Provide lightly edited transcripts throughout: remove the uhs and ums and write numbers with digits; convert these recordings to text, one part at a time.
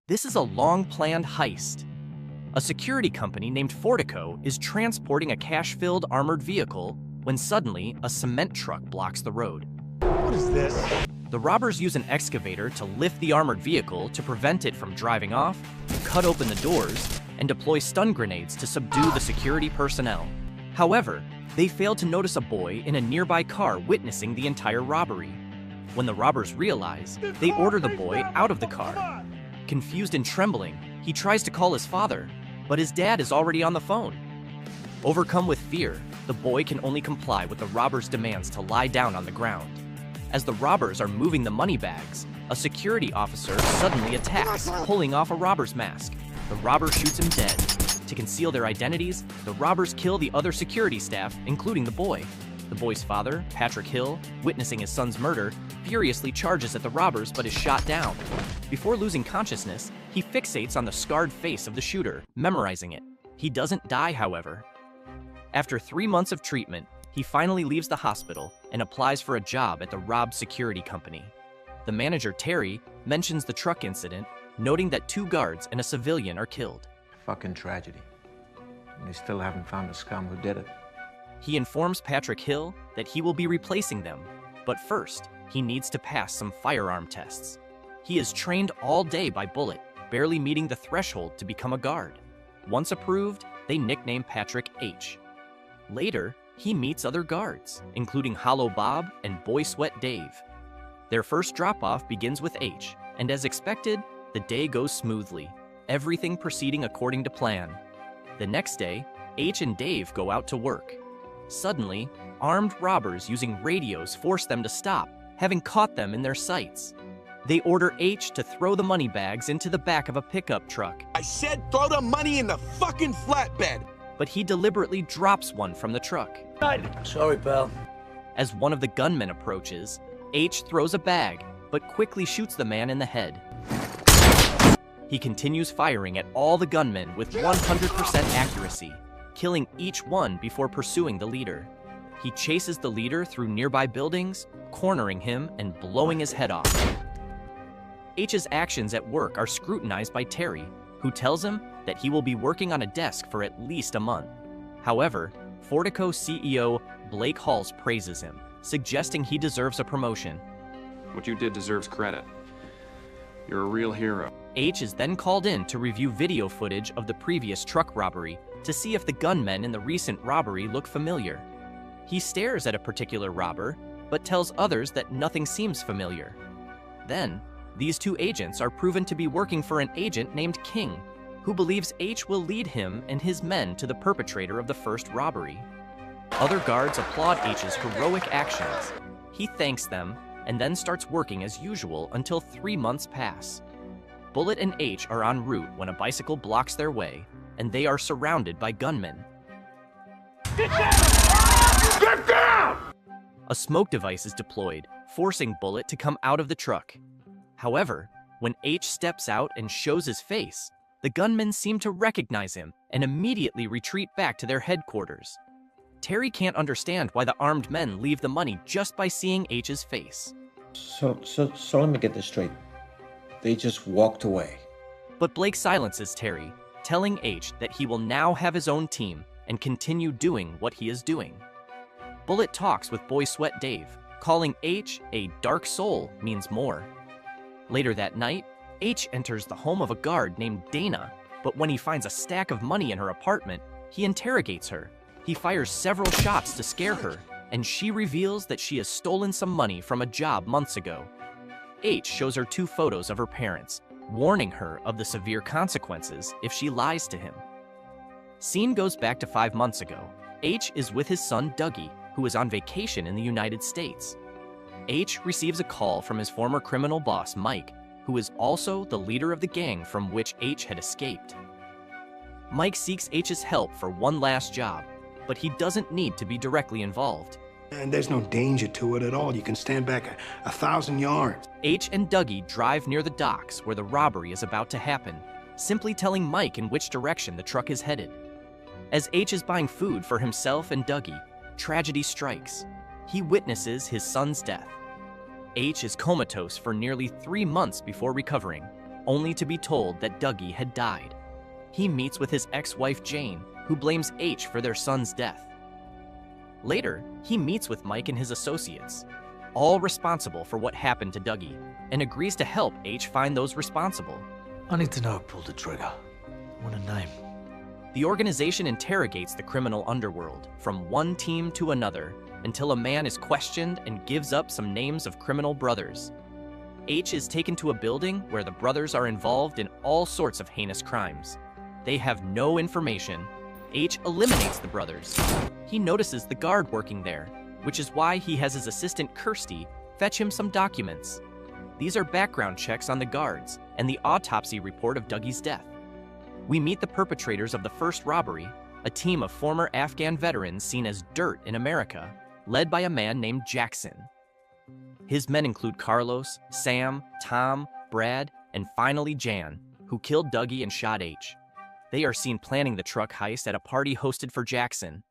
This is a long-planned heist. A security company named Fortico is transporting a cash-filled armored vehicle when suddenly a cement truck blocks the road. What is this? The robbers use an excavator to lift the armored vehicle to prevent it from driving off, cut open the doors, and deploy stun grenades to subdue the security personnel. However, they fail to notice a boy in a nearby car witnessing the entire robbery. When the robbers realize, they order the boy out of the car. Confused and trembling, he tries to call his father, but his dad is already on the phone. Overcome with fear, the boy can only comply with the robbers' demands to lie down on the ground. As the robbers are moving the money bags, a security officer suddenly attacks, pulling off a robber's mask. The robber shoots him dead. To conceal their identities, the robbers kill the other security staff, including the boy. The boy's father, Patrick Hill, witnessing his son's murder, furiously charges at the robbers but is shot down. Before losing consciousness, he fixates on the scarred face of the shooter, memorizing it. He doesn't die, however. After 3 months of treatment, he finally leaves the hospital and applies for a job at the robbed security company. The manager, Terry, mentions the truck incident, noting that 2 guards and a civilian are killed. Fucking tragedy. And they still haven't found the scum who did it. He informs Patrick Hill that he will be replacing them, but first, he needs to pass some firearm tests. He is trained all day by Bullet, barely meeting the threshold to become a guard. Once approved, they nickname Patrick H. Later, he meets other guards, including Hollow Bob and Boy Sweat Dave. Their first drop-off begins with H, and as expected, the day goes smoothly, everything proceeding according to plan. The next day, H and Dave go out to work. Suddenly, armed robbers using radios force them to stop, having caught them in their sights. They order H to throw the money bags into the back of a pickup truck. I said throw the money in the fucking flatbed! But he deliberately drops one from the truck. Sorry, pal. As one of the gunmen approaches, H throws a bag, but quickly shoots the man in the head. He continues firing at all the gunmen with 100% accuracy, killing each one before pursuing the leader. He chases the leader through nearby buildings, cornering him and blowing his head off. H's actions at work are scrutinized by Terry, who tells him that he will be working on a desk for at least a month. However, Fortico CEO Blake Halls praises him, suggesting he deserves a promotion. What you did deserves credit. You're a real hero. H is then called in to review video footage of the previous truck robbery to see if the gunmen in the recent robbery look familiar. He stares at a particular robber, but tells others that nothing seems familiar. Then, these 2 agents are proven to be working for an agent named King, who believes H will lead him and his men to the perpetrator of the first robbery. Other guards applaud H's heroic actions. He thanks them and then starts working as usual until 3 months pass. Bullet and H are en route when a bicycle blocks their way, and they are surrounded by gunmen. Get down! Get down! A smoke device is deployed, forcing Bullet to come out of the truck. However, when H steps out and shows his face, the gunmen seem to recognize him and immediately retreat back to their headquarters. Terry can't understand why the armed men leave the money just by seeing H's face. So let me get this straight. They just walked away. But Blake silences Terry, telling H that he will now have his own team and continue doing what he is doing. Bullet talks with Boy Sweat Dave, calling H a dark soul means more. Later that night, H enters the home of a guard named Dana, but when he finds a stack of money in her apartment, he interrogates her. He fires several shots to scare her, and she reveals that she has stolen some money from a job months ago. H shows her 2 photos of her parents, warning her of the severe consequences if she lies to him. Scene goes back to 5 months ago. H is with his son Dougie, who is on vacation in the United States. H receives a call from his former criminal boss, Mike, who is also the leader of the gang from which H had escaped. Mike seeks H's help for one last job, but he doesn't need to be directly involved. And there's no danger to it at all. You can stand back 1,000 yards. H and Dougie drive near the docks where the robbery is about to happen, simply telling Mike in which direction the truck is headed. As H is buying food for himself and Dougie, tragedy strikes. He witnesses his son's death. H is comatose for nearly 3 months before recovering, only to be told that Dougie had died. He meets with his ex-wife Jane, who blames H for their son's death. Later, he meets with Mike and his associates, all responsible for what happened to Dougie, and agrees to help H find those responsible. I need to know who pulled the trigger. I want a name. The organization interrogates the criminal underworld from one team to another until a man is questioned and gives up some names of criminal brothers. H is taken to a building where the brothers are involved in all sorts of heinous crimes. They have no information. H eliminates the brothers. He notices the guard working there, which is why he has his assistant Kirsty fetch him some documents. These are background checks on the guards and the autopsy report of Dougie's death. We meet the perpetrators of the first robbery, a team of former Afghan veterans seen as dirt in America, led by a man named Jackson. His men include Carlos, Sam, Tom, Brad, and finally Jan, who killed Dougie and shot H. They are seen planning the truck heist at a party hosted for Jackson.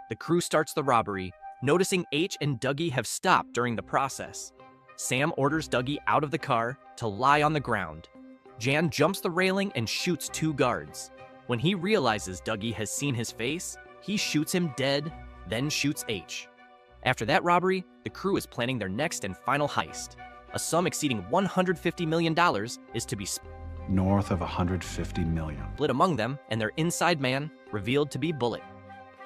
The crew starts the robbery, noticing H and Dougie have stopped during the process. Sam orders Dougie out of the car to lie on the ground. Jan jumps the railing and shoots 2 guards. When he realizes Dougie has seen his face, he shoots him dead, then shoots H. After that robbery, the crew is planning their next and final heist. A sum exceeding $150 million is to be north of $150 million. Split among them, and their inside man revealed to be Bullet.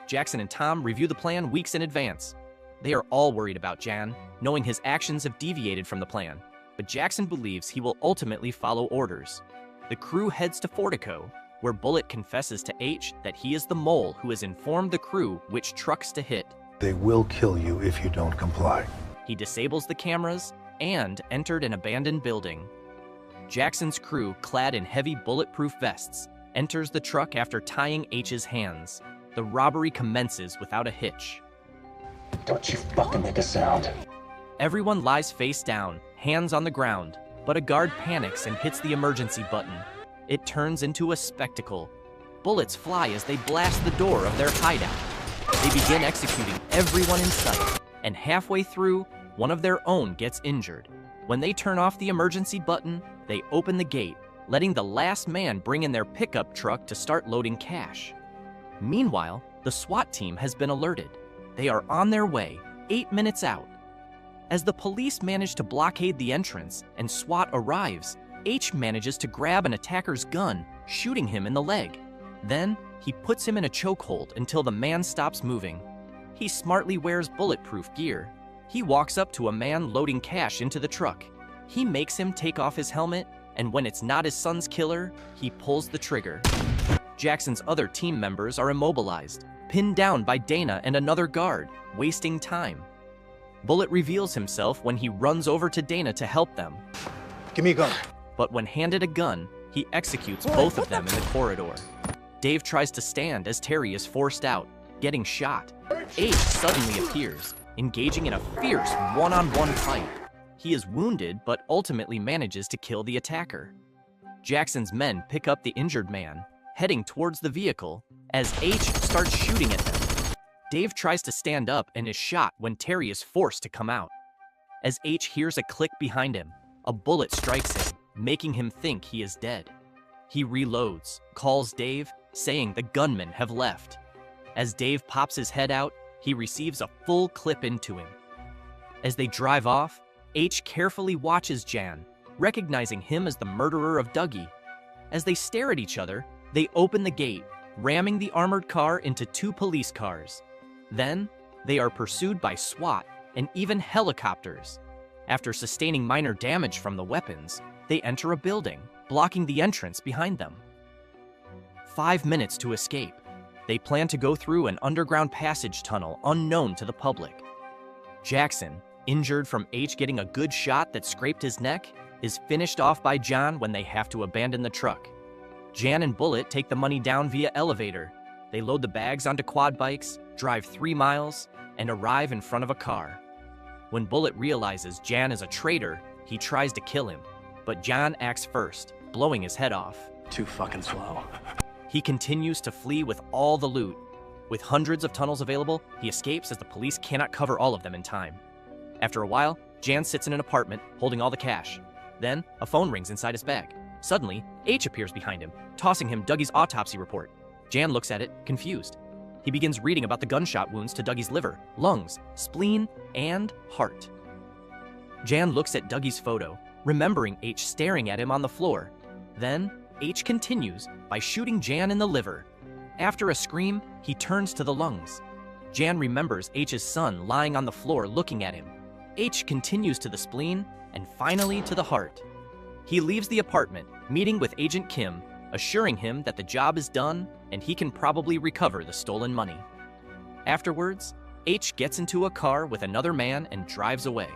Jackson and Tom review the plan weeks in advance. They are all worried about Jan, knowing his actions have deviated from the plan, but Jackson believes he will ultimately follow orders. The crew heads to Fortico, where Bullet confesses to H that he is the mole who has informed the crew which trucks to hit. They will kill you if you don't comply. He disables the cameras and entered an abandoned building. Jackson's crew, clad in heavy bulletproof vests, enters the truck after tying H's hands. The robbery commences without a hitch. Don't you fucking make a sound. Everyone lies face down, hands on the ground, but a guard panics and hits the emergency button. It turns into a spectacle. Bullets fly as they blast the door of their hideout. They begin executing everyone in sight, and halfway through, one of their own gets injured. When they turn off the emergency button, they open the gate, letting the last man bring in their pickup truck to start loading cash. Meanwhile, the SWAT team has been alerted. They are on their way, 8 minutes out. As the police manage to blockade the entrance and SWAT arrives, H manages to grab an attacker's gun, shooting him in the leg. Then, he puts him in a chokehold until the man stops moving. He smartly wears bulletproof gear. He walks up to a man loading cash into the truck. He makes him take off his helmet, and when it's not his son's killer, he pulls the trigger. Jackson's other team members are immobilized, pinned down by Dana and another guard, wasting time. Bullet reveals himself when he runs over to Dana to help them. Give me a gun. But when handed a gun, he executes both of them in the corridor. Dave tries to stand as Terry is forced out, getting shot. H suddenly appears, engaging in a fierce one-on-one fight. He is wounded, but ultimately manages to kill the attacker. Jackson's men pick up the injured man, heading towards the vehicle, as H starts shooting at them. Dave tries to stand up and is shot when Terry is forced to come out. As H hears a click behind him, a bullet strikes him, making him think he is dead. He reloads, calls Dave, saying the gunmen have left. As Dave pops his head out, he receives a full clip into him. As they drive off, H carefully watches Jan, recognizing him as the murderer of Dougie. As they stare at each other, they open the gate, ramming the armored car into 2 police cars. Then, they are pursued by SWAT and even helicopters. After sustaining minor damage from the weapons, they enter a building, blocking the entrance behind them. 5 minutes to escape. They plan to go through an underground passage tunnel unknown to the public. Jackson, injured from H getting a good shot that scraped his neck, is finished off by John when they have to abandon the truck. Jan and Bullet take the money down via elevator. They load the bags onto quad bikes, drive 3 miles, and arrive in front of a car. When Bullet realizes Jan is a traitor, he tries to kill him, but Jan acts first, blowing his head off. Too fucking slow. He continues to flee with all the loot. With hundreds of tunnels available, he escapes as the police cannot cover all of them in time. After a while, Jan sits in an apartment, holding all the cash. Then, a phone rings inside his bag. Suddenly, H appears behind him, tossing him Dougie's autopsy report. Jan looks at it, confused. He begins reading about the gunshot wounds to Dougie's liver, lungs, spleen, and heart. Jan looks at Dougie's photo, remembering H staring at him on the floor. Then, H continues by shooting Jan in the liver. After a scream, he turns to the lungs. Jan remembers H's son lying on the floor looking at him. H continues to the spleen, and finally to the heart. He leaves the apartment, meeting with Agent Kim, assuring him that the job is done and he can probably recover the stolen money. Afterwards, H gets into a car with another man and drives away.